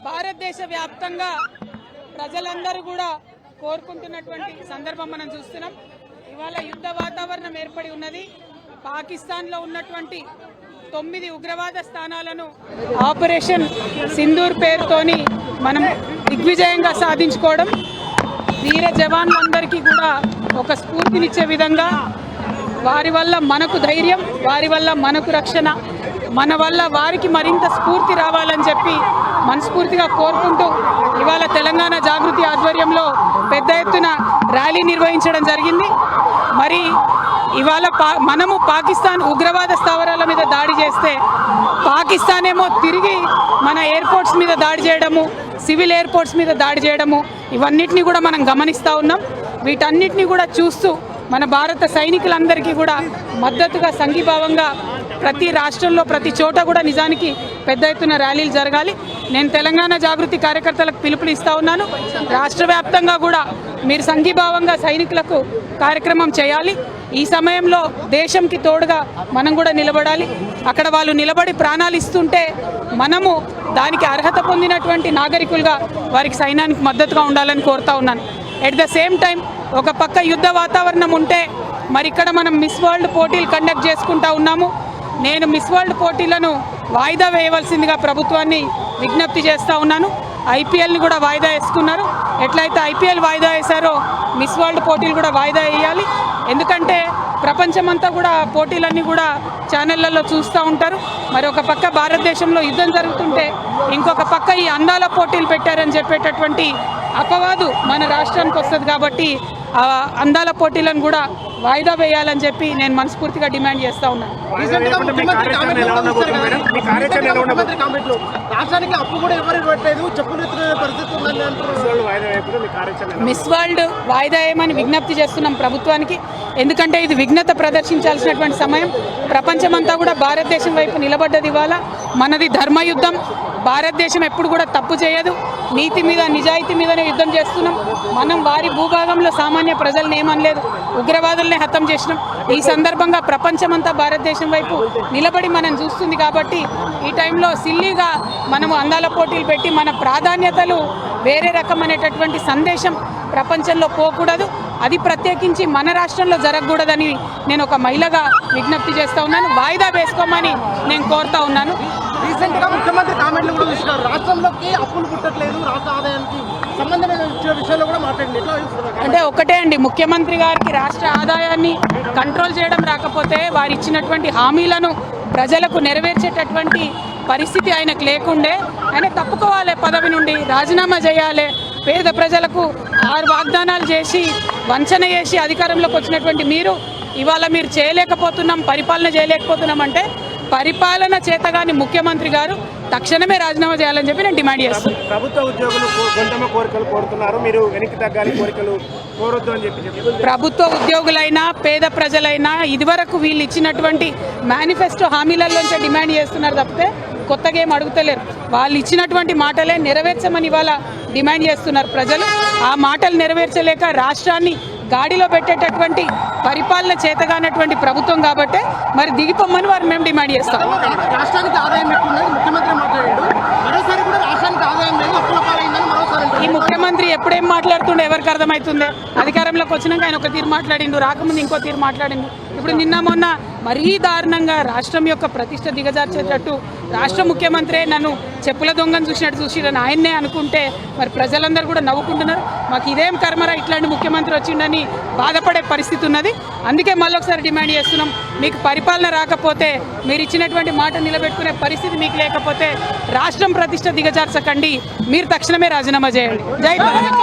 భారతదేశ వ్యాప్తంగా ప్రజలందరూ కూడా కోరుకుంటున్నటువంటి సందర్భం మనం చూస్తున్నాం. ఇవాళ యుద్ధ వాతావరణం ఏర్పడి ఉన్నది. పాకిస్తాన్లో ఉన్నటువంటి 9 ఉగ్రవాద స్థానాలను ఆపరేషన్ సింధూర్ పేరుతోని మనం దిగ్విజయంగా సాధించుకోవడం వీర జవాన్లందరికీ కూడా ఒక స్ఫూర్తినిచ్చే విధంగా, వారి వల్ల మనకు ధైర్యం, వారి వల్ల మనకు రక్షణ, మన వల్ల వారికి మరింత స్ఫూర్తి రావాలని చెప్పి మనస్ఫూర్తిగా కోరుకుంటూ ఇవాళ తెలంగాణ జాగృతి ఆధ్వర్యంలో పెద్ద ఎత్తున ర్యాలీ నిర్వహించడం జరిగింది. మరి ఇవాళ మనము పాకిస్తాన్ ఉగ్రవాద స్థావరాల మీద దాడి చేస్తే పాకిస్తాన్ ఏమో తిరిగి మన ఎయిర్పోర్ట్స్ మీద దాడి చేయడము, సివిల్ ఎయిర్పోర్ట్స్ మీద దాడి చేయడము, ఇవన్నిటిని కూడా మనం గమనిస్తూ ఉన్నాం. వీటన్నిటిని కూడా చూస్తూ మన భారత సైనికులందరికీ కూడా మద్దతుగా సంఘీభావంగా ప్రతి రాష్ట్రంలో ప్రతి చోట కూడా నిజానికి పెద్ద ఎత్తున ర్యాలీలు జరగాలి. నేను తెలంగాణ జాగృతి కార్యకర్తలకు పిలుపులు ఇస్తూ ఉన్నాను. రాష్ట్ర వ్యాప్తంగా కూడా మీరు సంఘీభావంగా సైనికులకు కార్యక్రమం చేయాలి. ఈ సమయంలో దేశంకి తోడుగా మనం కూడా నిలబడాలి. అక్కడ వాళ్ళు నిలబడి ప్రాణాలు ఇస్తుంటే మనము దానికి అర్హత పొందినటువంటి నాగరికులుగా వారికి సైన్యానికి మద్దతుగా ఉండాలని కోరుతా ఉన్నాను. ఎట్ ద సేమ్ టైం ఒక పక్క యుద్ధ వాతావరణం ఉంటే మరి ఇక్కడ మనం మిస్ వరల్డ్ పోటీలు కండక్ట్ చేసుకుంటా ఉన్నాము. నేను మిస్ వరల్డ్ పోటీలను వాయిదా వేయవలసిందిగా ప్రభుత్వాన్ని విజ్ఞప్తి చేస్తూ ఉన్నాను. ఐపీఎల్ని కూడా వాయిదా వేసుకున్నారు. ఎట్లయితే ఐపీఎల్ వాయిదా వేశారో మిస్ వరల్డ్ పోటీలు కూడా వాయిదా వేయాలి. ఎందుకంటే ప్రపంచమంతా కూడా పోటీలన్నీ కూడా ఛానళ్లలో చూస్తూ ఉంటారు. మరి ఒక పక్క భారతదేశంలో యుద్ధం జరుగుతుంటే ఇంకొక పక్క ఈ అందాల పోటీలు పెట్టారని చెప్పేటటువంటి అపవాదు మన రాష్ట్రానికి వస్తుంది. కాబట్టి ఆ అందాల పోటీలను కూడా వాయిదా వేయాలని చెప్పి నేను మనస్ఫూర్తిగా డిమాండ్ చేస్తూ ఉన్నాను. మిస్ వరల్డ్ వాయిదా వేయమని విజ్ఞప్తి చేస్తున్నాం ప్రభుత్వానికి. ఎందుకంటే ఇది విఘ్నత ప్రదర్శించాల్సినటువంటి సమయం. ప్రపంచమంతా కూడా భారతదేశం వైపు నిలబడ్డది. ఇవాళ మనది ధర్మయుద్ధం. భారతదేశం ఎప్పుడు కూడా తప్పు చేయదు. నీతి మీద నిజాయితీ మీదనే యుద్ధం చేస్తున్నాం. మనం వారి భూభాగంలో సామాన్య ప్రజల్ని ఏమనలేదు, ఉగ్రవాదుల్ని హతం చేసినాం. ఈ సందర్భంగా ప్రపంచమంతా భారతదేశం వైపు నిలబడి మనం చూస్తుంది. కాబట్టి ఈ టైంలో సిల్లీగా మనము అందాల పోటీలు పెట్టి మన ప్రాధాన్యతలు వేరే రకమైనటువంటి సందేశం ప్రపంచంలో పోకూడదు. అది ప్రత్యేకించి మన రాష్ట్రంలో జరగకూడదని నేను ఒక మహిళగా విజ్ఞప్తి చేస్తూ ఉన్నాను. వాయిదా వేసుకోమని నేను కోరుతా ఉన్నాను. రీసెంట్గా ముఖ్యమంత్రి కామెంట్లు కూడా చూసినారు. రాష్ట్రంలోకి అప్పులు పుట్టట్లేదు, రాష్ట్ర ఆదాయానికి సంబంధమైన విషయాల్లో కూడా మాట్లాడింది. అంటే ఒకటే అండి, ముఖ్యమంత్రి గారికి రాష్ట్ర ఆదాయాన్ని కంట్రోల్ చేయడం రాకపోతే వారు ఇచ్చినటువంటి హామీలను ప్రజలకు నెరవేర్చేటటువంటి పరిస్థితి ఆయనకు లేకుండే. ఆయన తప్పుకోవాలి, పదవి నుండి రాజీనామా చేయాలి. పేద ప్రజలకు 6 వాగ్దానాలు చేసి వంచన చేసి అధికారంలోకి వచ్చినటువంటి ఇవాళ మీరు చేయలేకపోతున్నాం, పరిపాలన చేయలేకపోతున్నాం అంటే పరిపాలన చేతగాని ముఖ్యమంత్రి గారు తక్షణమే రాజీనామా చేయాలని చెప్పి నేను డిమాండ్ చేస్తున్నాను. ప్రభుత్వ ఉద్యోగులు కొంతమంది కోరికలు కోరుతున్నారు, మీరు వెనక్కి తగ్గాలి, కోరికలు కోరొద్దు అని చెప్పి. ప్రభుత్వ ఉద్యోగులైనా పేద ప్రజలైనా ఇదివరకు వీళ్ళు ఇచ్చినటువంటి మేనిఫెస్టో హామీలలోంచే డిమాండ్ చేస్తున్నారు తప్పితే కొత్తగా ఏం అడుగుతలేరు. వాళ్ళు ఇచ్చినటువంటి మాటలే నెరవేర్చమని ఇవాళ డిమాండ్ చేస్తున్నారు ప్రజలు. ఆ మాటలు నెరవేర్చలేక రాష్ట్రాన్ని గాడిలో పెట్టేటటువంటి పరిపాలన చేతగానటువంటి ప్రభుత్వం కాబట్టి మరి దిగిపోమని వారు మేము డిమాండ్ చేస్తాం. రాష్ట్రానికి ఆదాయం ఎక్కువ ముఖ్యమంత్రి మాట్లాడాడు. మరోసారి కూడా రాష్ట్రానికి ఆదాయం లేదు, అప్పుల పాలైందని మరోసారి. ఈ ముఖ్యమంత్రి ఎప్పుడేం మాట్లాడుతుండే ఎవరికి అర్థమవుతుందే? అధికారంలోకి వచ్చినాక ఆయన ఒక తీరు మాట్లాడిండు, రాకముందు ఇంకో తీరు మాట్లాడిండు. ఇప్పుడు నిన్న మొన్న మరీ దారుణంగా రాష్ట్రం యొక్క ప్రతిష్ట దిగజార్చేటట్టు రాష్ట్ర ముఖ్యమంత్రి నన్ను చెప్పుల దొంగను చూసిరని ఆయన్నే అనుకుంటే మరి ప్రజలందరూ కూడా నవ్వుకుంటున్నారు. మాకు ఇదేం కర్మరా ఇట్లాంటి ముఖ్యమంత్రి వచ్చిండని బాధపడే పరిస్థితి ఉన్నది. అందుకే మళ్ళొకసారి డిమాండ్ చేస్తున్నాం, మీకు పరిపాలన రాకపోతే, మీరు ఇచ్చినటువంటి మాట నిలబెట్టుకునే పరిస్థితి మీకు లేకపోతే రాష్ట్రం ప్రతిష్ట దిగజార్చకండి, మీరు తక్షణమే రాజీనామా చేయండి. జై తెలంగాణ.